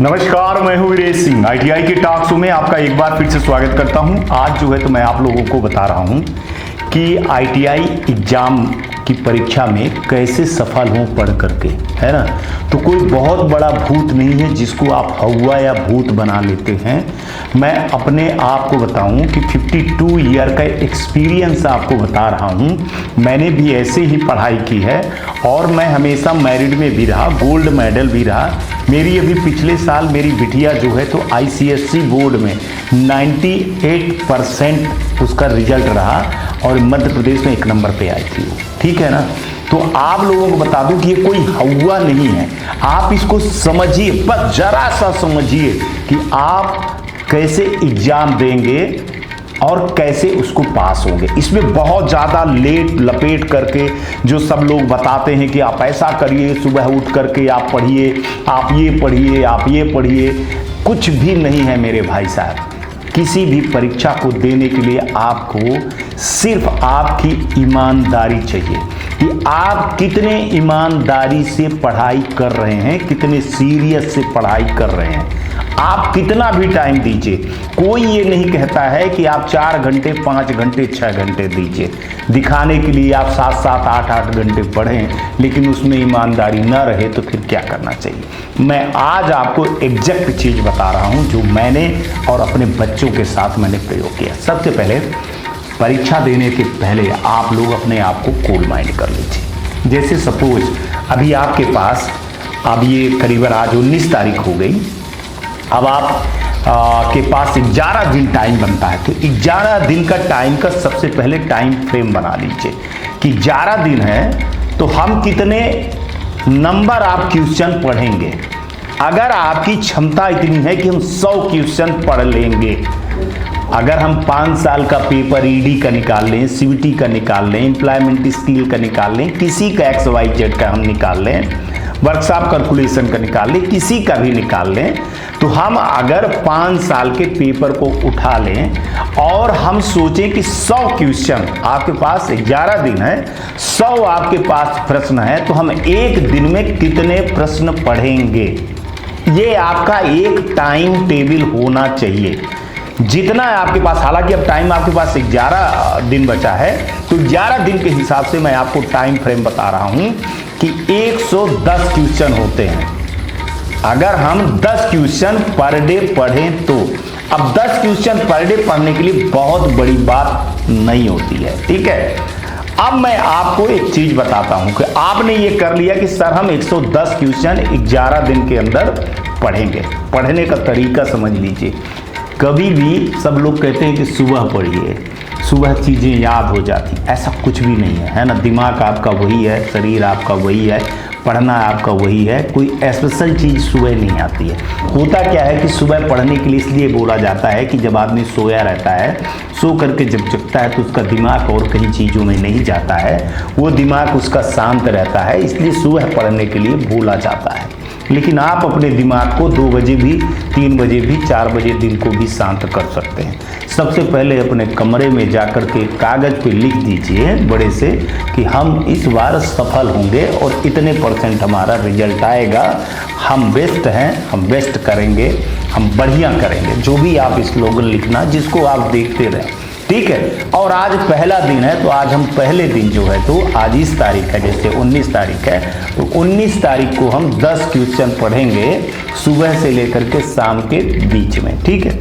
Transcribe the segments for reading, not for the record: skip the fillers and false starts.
नमस्कार, मैं हूं वीरेश सिंह। आईटीआई के टॉक शो में आपका एक बार फिर से स्वागत करता हूं। आज जो है तो मैं आप लोगों को बता रहा हूं कि आईटीआई एग्ज़ाम की परीक्षा में कैसे सफल हों पढ़ करके, है ना। तो कोई बहुत बड़ा भूत नहीं है जिसको आप हवा या भूत बना लेते हैं। मैं अपने आप को बताऊं कि 52 ईयर का एक्सपीरियंस आपको बता रहा हूं। मैंने भी ऐसे ही पढ़ाई की है और मैं हमेशा मेरिट में भी रहा, गोल्ड मेडल भी रहा। मेरी अभी पिछले साल मेरी बिटिया जो है तो आईसीएसई बोर्ड में 98% उसका रिजल्ट रहा और मध्य प्रदेश में 1 नंबर पे आई थी वो, ठीक है ना। तो आप लोगों को बता दूं कि ये कोई हवा नहीं है। आप इसको समझिए, बस जरा सा समझिए कि आप कैसे एग्जाम देंगे और कैसे उसको पास होंगे। इसमें बहुत ज़्यादा लेट लपेट करके जो सब लोग बताते हैं कि आप ऐसा करिए, सुबह उठ करके आप पढ़िए, आप ये पढ़िए, आप ये पढ़िए, कुछ भी नहीं है मेरे भाई साहब। किसी भी परीक्षा को देने के लिए आपको सिर्फ आपकी ईमानदारी चाहिए कि आप कितने ईमानदारी से पढ़ाई कर रहे हैं, कितने सीरियस से पढ़ाई कर रहे हैं। आप कितना भी टाइम दीजिए, कोई ये नहीं कहता है कि आप 4 घंटे 5 घंटे 6 घंटे दीजिए। दिखाने के लिए आप 7-7 8-8 घंटे पढ़ें, लेकिन उसमें ईमानदारी न रहे तो फिर क्या करना चाहिए। मैं आज आपको एग्जैक्ट चीज़ बता रहा हूँ जो मैंने और अपने बच्चों के साथ मैंने प्रयोग किया। सबसे पहले परीक्षा देने के पहले आप लोग अपने आप को कूल माइंड कर लीजिए। जैसे सपोज अभी आपके पास, अब ये करीबन आज 19 तारीख हो गई, अब आप के पास 11 दिन टाइम बनता है। तो 11 दिन का टाइम का सबसे पहले टाइम फ्रेम बना लीजिए कि 11 दिन है तो हम कितने नंबर आप क्वेश्चन पढ़ेंगे। अगर आपकी क्षमता इतनी है कि हम 100 क्वेश्चन पढ़ लेंगे, अगर हम 5 साल का पेपर ईडी का निकाल लें, सीवीटी का निकाल लें, एम्प्लॉयमेंट स्किल का निकाल लें, किसी का XYZ का हम निकाल लें, वर्कशॉप कैलकुलेशन का निकाल लें, किसी का भी निकाल लें, तो हम अगर 5 साल के पेपर को उठा लें और हम सोचें कि 100 क्वेश्चन आपके पास, 11 दिन है, 100 आपके पास प्रश्न है, तो हम एक दिन में कितने प्रश्न पढ़ेंगे। ये आपका एक टाइम टेबल होना चाहिए। जितना है आपके पास, हालांकि अब टाइम आपके पास 11 दिन बचा है, तो 11 दिन के हिसाब से मैं आपको टाइम फ्रेम बता रहा हूं कि 110 क्वेश्चन होते हैं। अगर हम 10 क्वेश्चन पर डे पढ़ें तो, अब 10 क्वेश्चन पर डे पढ़ने के लिए बहुत बड़ी बात नहीं होती है, ठीक है। अब मैं आपको एक चीज बताता हूं कि आपने ये कर लिया कि सर हम 110 क्वेश्चन 11 दिन के अंदर पढ़ेंगे। पढ़ने का तरीका समझ लीजिए। कभी भी सब लोग कहते हैं कि सुबह पढ़िए, सुबह चीज़ें याद हो जाती, ऐसा कुछ भी नहीं है ना। दिमाग आपका वही है, शरीर आपका वही है, पढ़ना आपका वही है, कोई स्पेशल चीज़ सुबह नहीं आती है। होता क्या है कि सुबह पढ़ने के लिए इसलिए बोला जाता है कि जब आदमी सोया रहता है, सो करके जब जगता है तो उसका दिमाग और कहीं चीज़ों में नहीं जाता है, वो दिमाग उसका शांत रहता है, इसलिए सुबह पढ़ने के लिए बोला जाता है। लेकिन आप अपने दिमाग को 2 बजे भी, 3 बजे भी, 4 बजे दिन को भी शांत कर सकते हैं। सबसे पहले अपने कमरे में जाकर के कागज़ पे लिख दीजिए बड़े से कि हम इस बार सफल होंगे और इतने % हमारा रिजल्ट आएगा। हम बेस्ट हैं, हम बेस्ट करेंगे, हम बढ़िया करेंगे। जो भी आप स्लोगन लिखना जिसको आप देखते रहें, ठीक है। और आज पहला दिन है तो आज हम पहले दिन जो है तो आज इस तारीख है, जैसे 19 तारीख है, तो 19 तारीख को हम 10 क्वेश्चन पढ़ेंगे सुबह से लेकर के शाम के बीच में, ठीक है।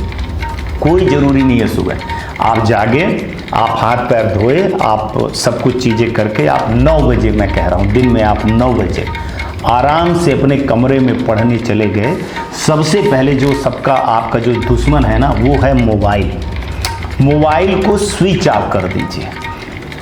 कोई ज़रूरी नहीं है सुबह आप जागे, आप हाथ पैर धोए, आप सब कुछ चीज़ें करके आप 9 बजे, मैं कह रहा हूँ दिन में आप 9 बजे आराम से अपने कमरे में पढ़ने चले गए। सबसे पहले जो सबका आपका जो दुश्मन है ना वो है मोबाइल। मोबाइल को स्विच ऑफ कर दीजिए,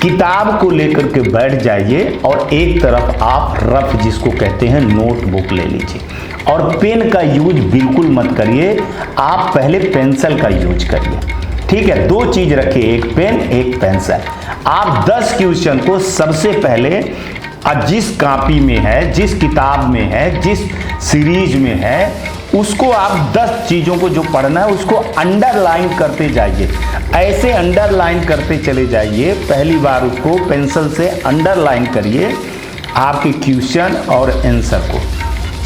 किताब को लेकर के बैठ जाइए और एक तरफ आप रफ जिसको कहते हैं नोटबुक ले लीजिए और पेन का यूज बिल्कुल मत करिए। आप पहले पेंसिल का यूज करिए, ठीक है। 2 चीज रखिए, एक पेन एक पेंसिल। आप 10 क्वेश्चन को सबसे पहले जिस कॉपी में है, जिस किताब में है, जिस सीरीज में है, उसको आप 10 चीज़ों को जो पढ़ना है उसको अंडरलाइन करते जाइए। ऐसे अंडरलाइन करते चले जाइए, पहली बार उसको पेंसिल से अंडरलाइन करिए आपके क्वेश्चन और आंसर को।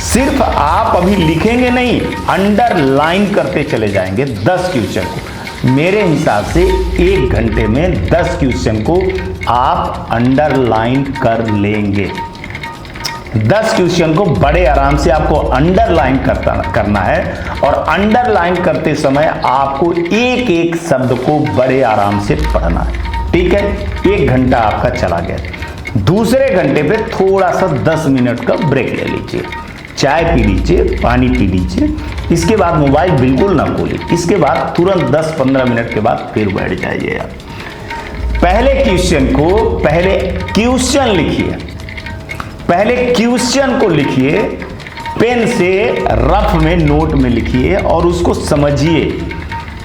सिर्फ आप अभी लिखेंगे नहीं, अंडरलाइन करते चले जाएंगे 10 क्वेश्चन को। मेरे हिसाब से 1 घंटे में 10 क्वेश्चन को आप अंडरलाइन कर लेंगे। 10 क्वेश्चन को बड़े आराम से आपको अंडरलाइन करना है, और अंडरलाइन करते समय आपको एक एक शब्द को बड़े आराम से पढ़ना है। ठीक है, 1 घंटा आपका चला गया। दूसरे घंटे पे थोड़ा सा 10 मिनट का ब्रेक ले लीजिए, चाय पी लीजिए, पानी पी लीजिए, इसके बाद मोबाइल बिल्कुल ना खोलिए। इसके बाद तुरंत 10-15 मिनट के बाद फिर बैठ जाइए आप। पहले क्वेश्चन लिखिए, पहले क्वेश्चन को लिखिए, पेन से रफ में नोट में लिखिए और उसको समझिए।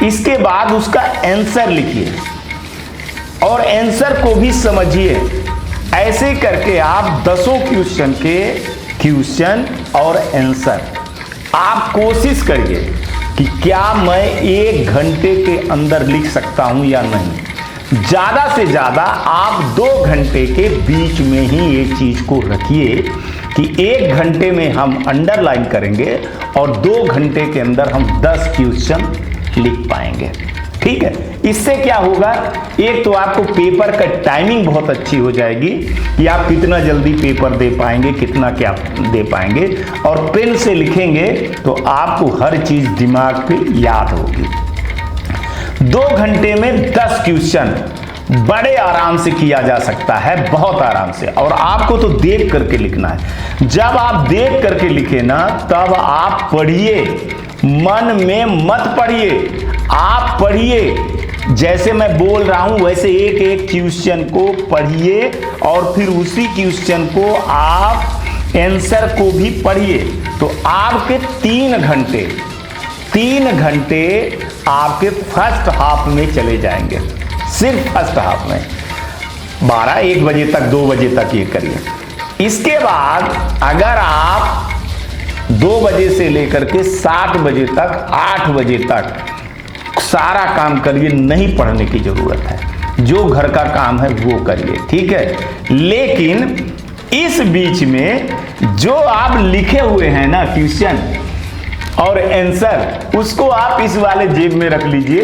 इसके बाद उसका आंसर लिखिए और आंसर को भी समझिए। ऐसे करके आप 10 क्वेश्चन के क्वेश्चन और आंसर आप कोशिश करिए कि क्या मैं 1 घंटे के अंदर लिख सकता हूं या नहीं। ज्यादा से ज्यादा आप 2 घंटे के बीच में ही ये चीज को रखिए कि 1 घंटे में हम अंडरलाइन करेंगे और 2 घंटे के अंदर हम 10 क्वेश्चन लिख पाएंगे। ठीक है, इससे क्या होगा, एक तो आपको पेपर का टाइमिंग बहुत अच्छी हो जाएगी कि आप कितना जल्दी पेपर दे पाएंगे, कितना क्या दे पाएंगे, और पेन से लिखेंगे तो आपको हर चीज दिमाग पे याद होगी। 2 घंटे में 10 क्वेश्चन बड़े आराम से किया जा सकता है, बहुत आराम से। और आपको तो देख करके लिखना है। जब आप देख करके लिखे ना, तब आप पढ़िए, मन में मत पढ़िए, आप पढ़िए। जैसे मैं बोल रहा हूं वैसे एक एक क्वेश्चन को पढ़िए और फिर उसी क्वेश्चन को आप आंसर को भी पढ़िए। तो आपके 3 घंटे आपके फर्स्ट हाफ में चले जाएंगे, सिर्फ फर्स्ट हाफ में। 12-1 बजे तक, 2 बजे तक ये करिए। इसके बाद अगर आप 2 बजे से लेकर के 7 बजे तक, 8 बजे तक सारा काम करिए, नहीं पढ़ने की जरूरत है। जो घर का काम है वो करिए, ठीक है। लेकिन इस बीच में जो आप लिखे हुए हैं ना क्वेश्चन और आंसर, उसको आप इस वाले जेब में रख लीजिए।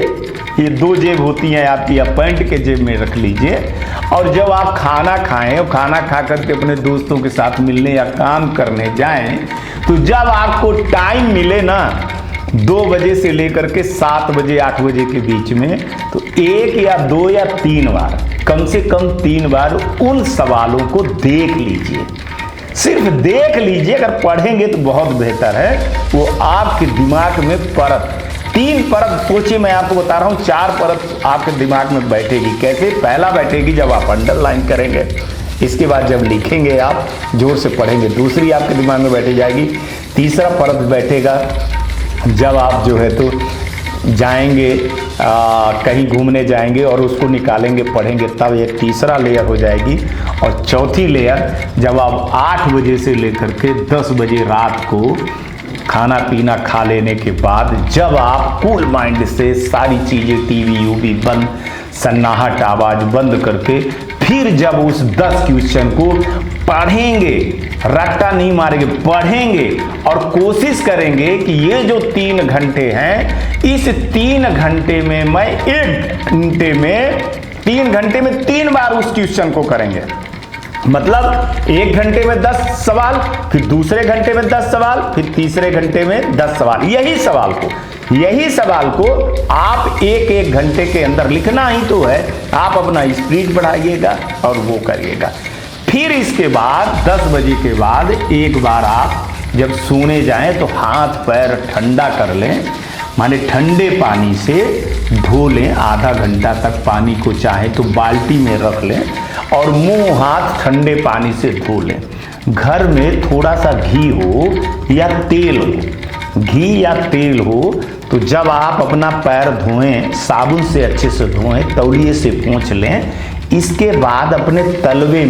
ये 2 जेब होती हैं आपकी, या पैंट के जेब में रख लीजिए। और जब आप खाना खाएं और खाना खा करके अपने दोस्तों के साथ मिलने या काम करने जाएं, तो जब आपको टाइम मिले ना 2 बजे से लेकर के 7 बजे 8 बजे के बीच में, तो 1 या 2 या 3 बार, कम से कम 3 बार उन सवालों को देख लीजिए। सिर्फ देख लीजिए, अगर पढ़ेंगे तो बहुत बेहतर है। वो आपके दिमाग में 3 परत सोचिए, मैं आपको बता रहा हूँ 4 परत आपके दिमाग में बैठेगी। कैसे? पहला बैठेगी जब आप अंडरलाइन करेंगे, इसके बाद जब लिखेंगे आप जोर से पढ़ेंगे, दूसरी आपके दिमाग में बैठी जाएगी। तीसरा परत बैठेगा जब आप जो है तो जाएंगे, कहीं घूमने जाएंगे और उसको निकालेंगे, पढ़ेंगे, तब एक तीसरा लेयर हो जाएगी। और चौथी लेयर जब आप 8 बजे से लेकर के 10 बजे रात को खाना पीना खा लेने के बाद, जब आप कूल माइंड से सारी चीज़ें, टीवी यूवी बंद, सन्नाहट आवाज़ बंद करके, फिर जब उस 10 क्वेश्चन को पढ़ेंगे, रट्टा नहीं मारेंगे, पढ़ेंगे और कोशिश करेंगे कि ये जो 3 घंटे हैं, इस 3 घंटे में मैं 1 घंटे में 3 घंटे में 3 बार उस क्वेश्चन को करेंगे। मतलब 1 घंटे में 10 सवाल, फिर दूसरे घंटे में 10 सवाल, फिर तीसरे घंटे में 10 सवाल। यही सवाल को आप 1-1 घंटे के अंदर लिखना ही तो है। आप अपना स्पीड बढ़ाइएगा और वो करिएगा। फिर इसके बाद 10 बजे के बाद एक बार आप जब सोने जाएं तो हाथ पैर ठंडा कर लें, माने ठंडे पानी से धो लें। आधा घंटा तक पानी को चाहे तो बाल्टी में रख लें और मुंह हाथ ठंडे पानी से धो लें। घर में थोड़ा सा घी हो या तेल हो, घी या तेल हो, तो जब आप अपना पैर धोएं, साबुन से अच्छे से धोएं, तौलिए से पोंछ लें। इसके बाद अपने तलवे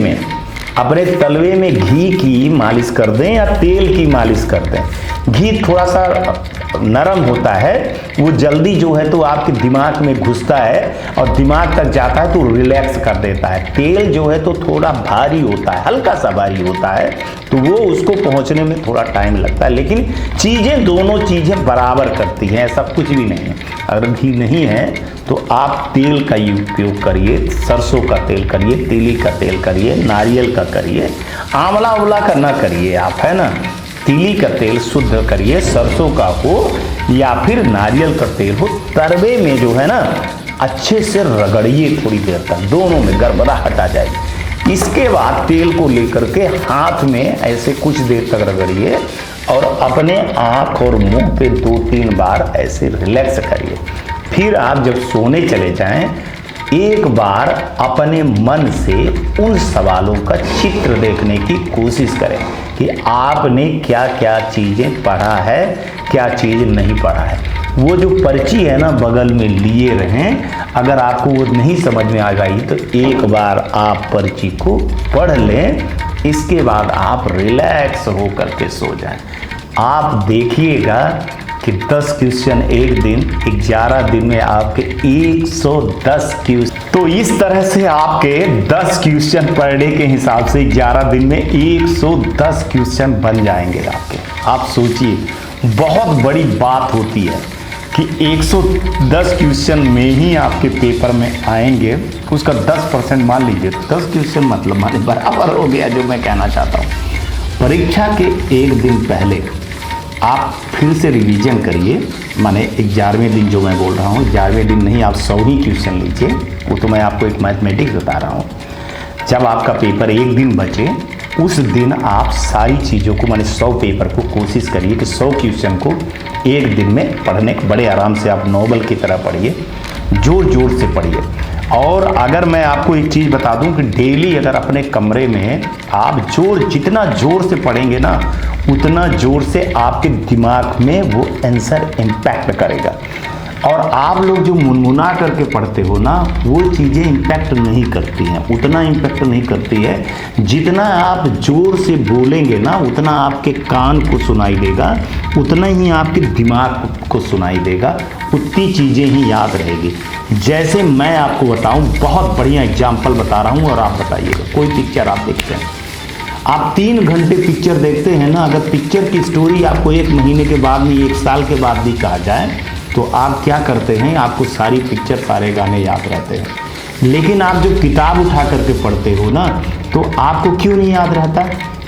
में घी की मालिश कर दें या तेल की मालिश कर दें। घी थोड़ा सा नरम होता है, वो जल्दी जो है तो आपके दिमाग में घुसता है और दिमाग तक जाता है तो रिलैक्स कर देता है। तेल जो है तो थोड़ा भारी होता है, हल्का सा भारी होता है, तो वो उसको पहुंचने में थोड़ा टाइम लगता है। लेकिन चीज़ें, दोनों चीज़ें बराबर करती हैं, ऐसा कुछ भी नहीं है। अगर घी नहीं है तो आप तेल का ही उपयोग करिए, सरसों का तेल करिए, तीली का तेल करिए, नारियल का करिए, आंवला उवला का ना करिए आप, है ना। तीली का तेल शुद्ध करिए, सरसों का हो या फिर नारियल का तेल हो, तवे में जो है ना अच्छे से रगड़िए थोड़ी देर तक, दोनों में गड़बड़ाहट आ जाएगी। इसके बाद तेल को लेकर के हाथ में ऐसे कुछ देर तक रगड़िए और अपने आँख और मुंह पे 2-3 बार ऐसे रिलैक्स करिए। फिर आप जब सोने चले जाएं, एक बार अपने मन से उन सवालों का चित्र देखने की कोशिश करें कि आपने क्या क्या चीज़ें पढ़ा है, क्या चीज़ नहीं पढ़ा है। वो जो पर्ची है ना बगल में लिए रहें, अगर आपको वो नहीं समझ में आ गई तो एक बार आप पर्ची को पढ़ लें, इसके बाद आप रिलैक्स हो करके सो जाएं। आप देखिएगा कि 10 क्वेश्चन एक दिन, 11 दिन में आपके 110 क्वेश्चन। तो इस तरह से आपके 10 क्वेश्चन पर डे के हिसाब से 11 दिन में 110 क्वेश्चन बन जाएंगे आपके। आप सोचिए, बहुत बड़ी बात होती है कि 110 क्वेश्चन में ही आपके पेपर में आएंगे, उसका 10% मान लीजिए, 10 क्वेश्चन मतलब माने बराबर हो गया। जो मैं कहना चाहता हूँ, परीक्षा के एक दिन पहले आप फिर से रिवीजन करिए, माने 11वें दिन जो मैं बोल रहा हूँ, 11वें दिन नहीं, आप 100 ही क्वेश्चन लीजिए। वो तो मैं आपको एक मैथमेटिक्स बता रहा हूँ। जब आपका पेपर एक दिन बचे, उस दिन आप सारी चीज़ों को, माने 100 पेपर को कोशिश करिए कि 100 क्वेश्चन को एक दिन में पढ़ने के, बड़े आराम से आप नोवेल की तरह पढ़िए, जोर जोर से पढ़िए। और अगर मैं आपको एक चीज़ बता दूं कि डेली अगर अपने कमरे में आप जितना जोर से पढ़ेंगे ना, उतना जोर से आपके दिमाग में वो आंसर इम्पैक्ट करेगा। और आप लोग जो मुनमुना करके पढ़ते हो ना, वो चीज़ें इम्पैक्ट नहीं करती हैं, उतना इम्पैक्ट नहीं करती है। जितना आप जोर से बोलेंगे ना, उतना आपके कान को सुनाई देगा, उतना ही आपके दिमाग को सुनाई देगा, उतनी चीज़ें ही याद रहेगी। जैसे मैं आपको बताऊं, बहुत बढ़िया एग्जाम्पल बता रहा हूं और आप बताइएगा। कोई पिक्चर आप देखते हैं, आप 3 घंटे पिक्चर देखते हैं ना, अगर पिक्चर की स्टोरी आपको 1 महीने के बाद में, 1 साल के बाद भी कहा जाए, तो आप क्या करते हैं, आपको सारी पिक्चर, सारे गाने याद रहते हैं। लेकिन आप जो किताब उठा करके पढ़ते हो ना, तो आपको क्यों नहीं याद रहता?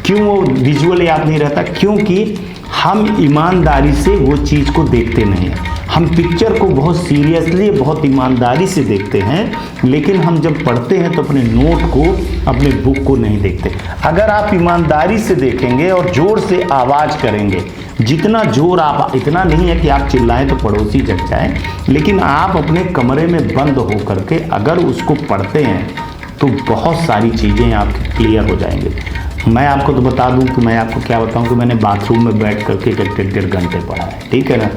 क्यों वो विजुअल याद नहीं रहता? क्योंकि हम ईमानदारी से वो चीज़ को देखते नहीं हैं। हम पिक्चर को बहुत सीरियसली, बहुत ईमानदारी से देखते हैं, लेकिन हम जब पढ़ते हैं तो अपने नोट को, अपने बुक को नहीं देखते। अगर आप ईमानदारी से देखेंगे और जोर से आवाज़ करेंगे, जितना जोर आप, इतना नहीं है कि आप चिल्लाएं तो पड़ोसी जग जाएं, लेकिन आप अपने कमरे में बंद हो करके अगर उसको पढ़ते हैं तो बहुत सारी चीज़ें आपकी क्लियर हो जाएंगे। मैं आपको तो बता दूं कि मैं आपको क्या बताऊं कि मैंने बाथरूम में बैठ करके 1.5 घंटे पढ़ा है, ठीक है ना।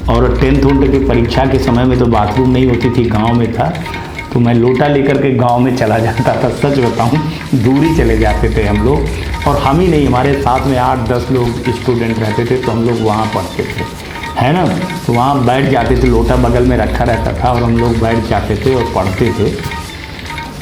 और 10th की परीक्षा के समय में तो बाथरूम नहीं होती थी, गांव में था, तो मैं लोटा लेकर के गांव में चला जाता था। सच बताऊं, दूरी चले जाते थे हम लोग, और हम ही नहीं, हमारे साथ में 8-10 लोग स्टूडेंट रहते थे, तो हम लोग वहाँ पढ़ते थे, है ना। तो वहाँ बैठ जाते थे, लोटा बगल में रखा रहता था और हम लोग बैठ जाते थे और पढ़ते थे,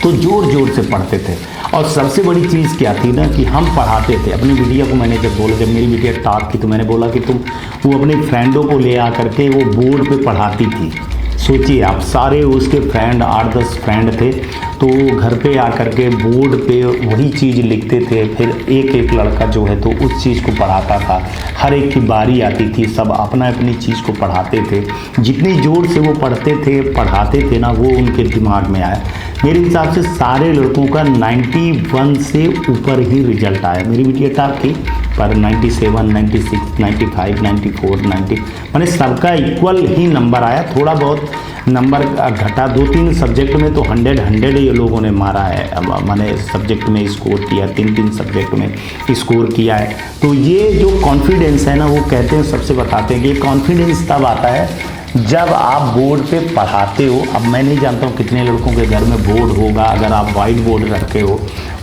तो जोर जोर से पढ़ते थे। और सबसे बड़ी चीज़ क्या थी ना कि हम पढ़ाते थे अपनी बिटिया को। मैंने जब बोला, जब मेरी बिटिया टॉप की, तो मैंने बोला कि तुम वो अपने फ्रेंडों को ले आ करके वो बोर्ड पे पढ़ाती थी। सोचिए आप, सारे उसके फ्रेंड, 8-10 फ्रेंड थे, तो घर पे आकर के बोर्ड पे वही चीज़ लिखते थे। फिर एक एक लड़का जो है तो उस चीज़ को पढ़ाता था, हर एक की बारी आती थी, सब अपना अपनी चीज़ को पढ़ाते थे। जितनी जोर से वो पढ़ाते थे ना, वो उनके दिमाग में आया। मेरे हिसाब से सारे लड़कों का 91 से ऊपर ही रिजल्ट आया। मेरी बिटिया टॉप थी, पर 97, 96, 95, 94, 90, मैंने सबका इक्वल ही नंबर आया। थोड़ा बहुत नंबर घटा 2-3 सब्जेक्ट में, तो 100 ये लोगों ने मारा है, मैंने सब्जेक्ट में स्कोर किया, 3 स्सब्जेक्ट में स्कोर किया है। तो ये जो कॉन्फिडेंस है ना, वो कहते हैं, सबसे बताते हैं कि ये कॉन्फिडेंस तब आता है जब आप बोर्ड पे पढ़ाते हो। अब मैं नहीं जानता हूँ कितने लड़कों के घर में बोर्ड होगा, अगर आप वाइट बोर्ड रखे हो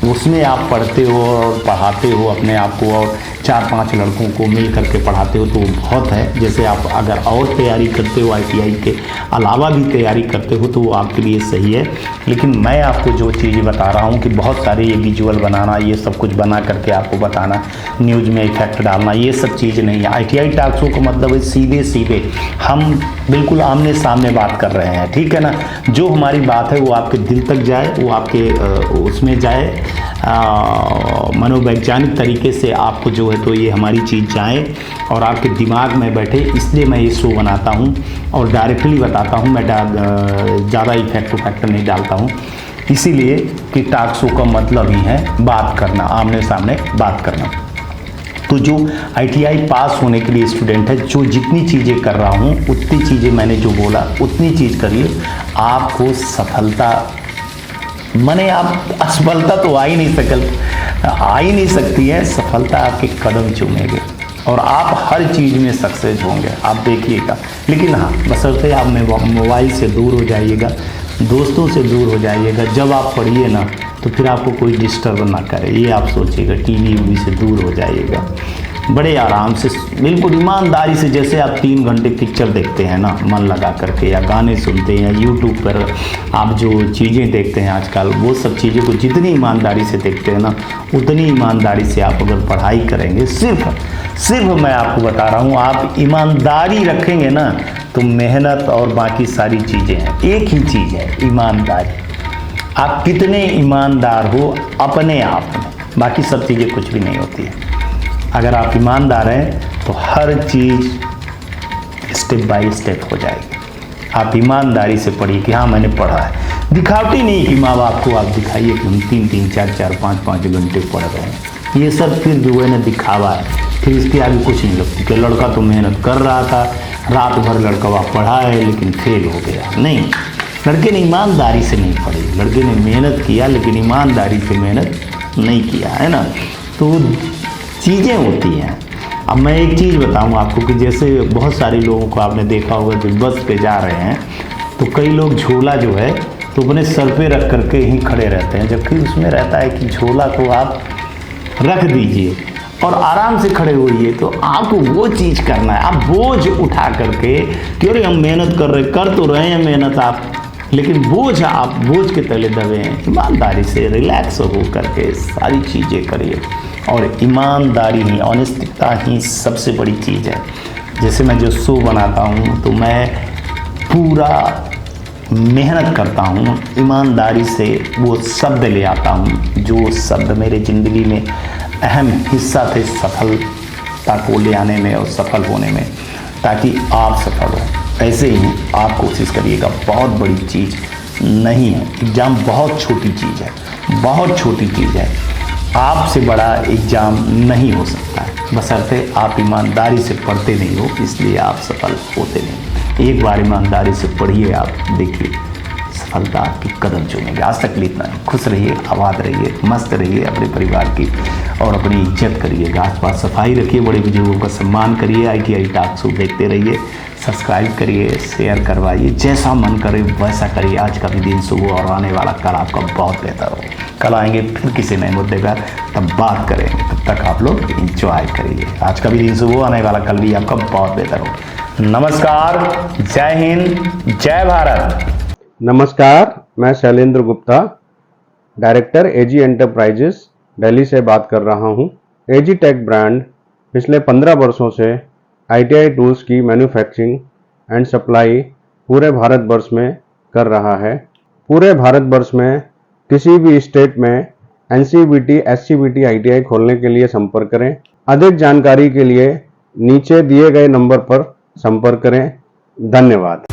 उसमें आप पढ़ते हो और पढ़ाते हो अपने आप को, और 4-5 लड़कों को मिल करके पढ़ाते हो, तो बहुत है। जैसे आप अगर और तैयारी करते हो, ITI के अलावा भी तैयारी करते हो, तो वो आपके लिए सही है। लेकिन मैं आपको जो चीज़ बता रहा हूँ कि बहुत सारे ये विजुअल बनाना, ये सब कुछ बना करके आपको बताना, न्यूज़ में इफेक्ट डालना, ये सब चीज़ नहीं है। ITI टॉक शो का मतलब है सीधे सीधे हम बिल्कुल आमने सामने बात कर रहे हैं, ठीक है ना। जो हमारी बात है वो आपके दिल तक जाए, वो आपके उसमें जाए, मनोवैज्ञानिक तरीके से आपको जो है तो ये हमारी चीज़ जाए और आपके दिमाग में बैठे, इसलिए मैं ये शो बनाता हूँ और डायरेक्टली बताता हूँ। मैं ज़्यादा इफेक्ट नहीं डालता हूँ, इसीलिए कि टॉक शो का मतलब ही है बात करना, आमने सामने बात करना। तो जो ITI पास होने के लिए स्टूडेंट है, जो जितनी चीज़ें कर रहा हूँ उतनी चीज़ें मैंने जो बोला उतनी चीज़ करिए, आपको सफलता, माने आप असफलता तो आ ही नहीं सकती है, सफलता आपके कदम चूमेंगे और आप हर चीज़ में सक्सेस होंगे, आप देखिएगा। लेकिन हाँ, बशर्ते आप मोबाइल से दूर हो जाइएगा, दोस्तों से दूर हो जाइएगा। जब आप पढ़िए ना तो फिर आपको कोई डिस्टर्ब ना करे, ये आप सोचिएगा। टीवी से दूर हो जाइएगा, बड़े आराम से, बिल्कुल ईमानदारी से। जैसे आप 3 घंटे पिक्चर देखते हैं ना मन लगा करके, या गाने सुनते हैं, यूट्यूब पर आप जो चीज़ें देखते हैं आजकल, वो सब चीज़ों को जितनी ईमानदारी से देखते हैं ना, उतनी ईमानदारी से आप अगर पढ़ाई करेंगे, सिर्फ मैं आपको बता रहा हूँ, आप ईमानदारी रखेंगे ना, तो मेहनत और बाकी सारी चीज़ें हैं, एक ही चीज़ है, ईमानदारी। आप कितने ईमानदार हो अपने आप में, बाकी सब चीज़ें कुछ भी नहीं होती है। अगर आप ईमानदार हैं तो हर चीज़ स्टेप बाय स्टेप हो जाएगी। आप ईमानदारी से पढ़िए कि हाँ मैंने पढ़ा है, दिखावटी नहीं कि माँ बाप को आप दिखाइए कि हम 3-3, 4-4, 5-5 घंटे पढ़ रहे हैं। ये सब फिर जो है ना दिखावा है, फिर इसके आगे कुछ नहीं लगती कि लड़का तो मेहनत कर रहा था, रात भर लड़का पढ़ा है लेकिन फेल हो गया। नहीं, लड़के ने ईमानदारी से नहीं पढ़ी, लड़के ने मेहनत किया लेकिन ईमानदारी से मेहनत नहीं किया, है ना। तो चीज़ें होती हैं। अब मैं एक चीज़ बताऊं आपको कि जैसे बहुत सारे लोगों को आपने देखा होगा कि बस पे जा रहे हैं, तो कई लोग झोला जो है तो अपने सर पे रख करके ही खड़े रहते हैं, जबकि उसमें रहता है कि झोला को आप रख दीजिए और आराम से खड़े होइए। तो आपको वो चीज़ करना है, आप बोझ उठा करके, क्यों हम मेहनत कर तो रहे हैं मेहनत आप, लेकिन आप बोझ के तले दबे हैं। ईमानदारी से रिलैक्स हो करके सारी चीज़ें करिए, और ईमानदारी ही, ऑनेस्टिकता ही सबसे बड़ी चीज़ है। जैसे मैं जो शो बनाता हूँ तो मैं पूरा मेहनत करता हूँ, ईमानदारी से वो शब्द ले आता हूँ जो शब्द मेरे ज़िंदगी में अहम हिस्सा थे सफलता को ले आने में और सफल होने में, ताकि आप सफल हो। ऐसे ही आप कोशिश करिएगा, बहुत बड़ी चीज़ नहीं है एग्ज़ाम, बहुत छोटी चीज़ है, बहुत छोटी चीज़ है। आपसे बड़ा एग्ज़ाम नहीं हो सकता है, बशर्ते आप ईमानदारी से पढ़ते नहीं हो, इसलिए आप सफल होते नहीं। एक बार ईमानदारी से पढ़िए, आप देखिए सफलता आपकी कदम चूमेगी। आज तक इतना है। खुश रहिए, आबाद रहिए, मस्त रहिए, अपने परिवार की और अपनी इज्जत करिएगा, आसपास सफाई रखिए, बड़े बुजुर्गों का सम्मान करिए। ITI टॉक शो देखते रहिए, सब्सक्राइब करिए, शेयर करवाइए, जैसा मन करे वैसा करिए। आज का भी दिन शुभ और आने वाला कल आपका बहुत बेहतर हो। कल आएंगे फिर किसी नए मुद्दे पर, तब बात करेंगे। तब तक आप लोग इंजॉय करिए। आज का भी दिन शुभ हो, आने वाला कल भी आपका बहुत बेहतर हो। नमस्कार, जय हिंद, जय भारत। नमस्कार, मैं Shailendra Gupta, director AG enterprises Delhi से बात कर रहा हूं। AG टेक ब्रांड पिछले 15 वर्षों से ITI टूल्स की मैन्युफैक्चरिंग एंड सप्लाई पूरे भारतवर्ष में कर रहा है। पूरे भारतवर्ष में किसी भी स्टेट में NCVT, SCVT ITI खोलने के लिए संपर्क करें। अधिक जानकारी के लिए नीचे दिए गए नंबर पर संपर्क करें। धन्यवाद।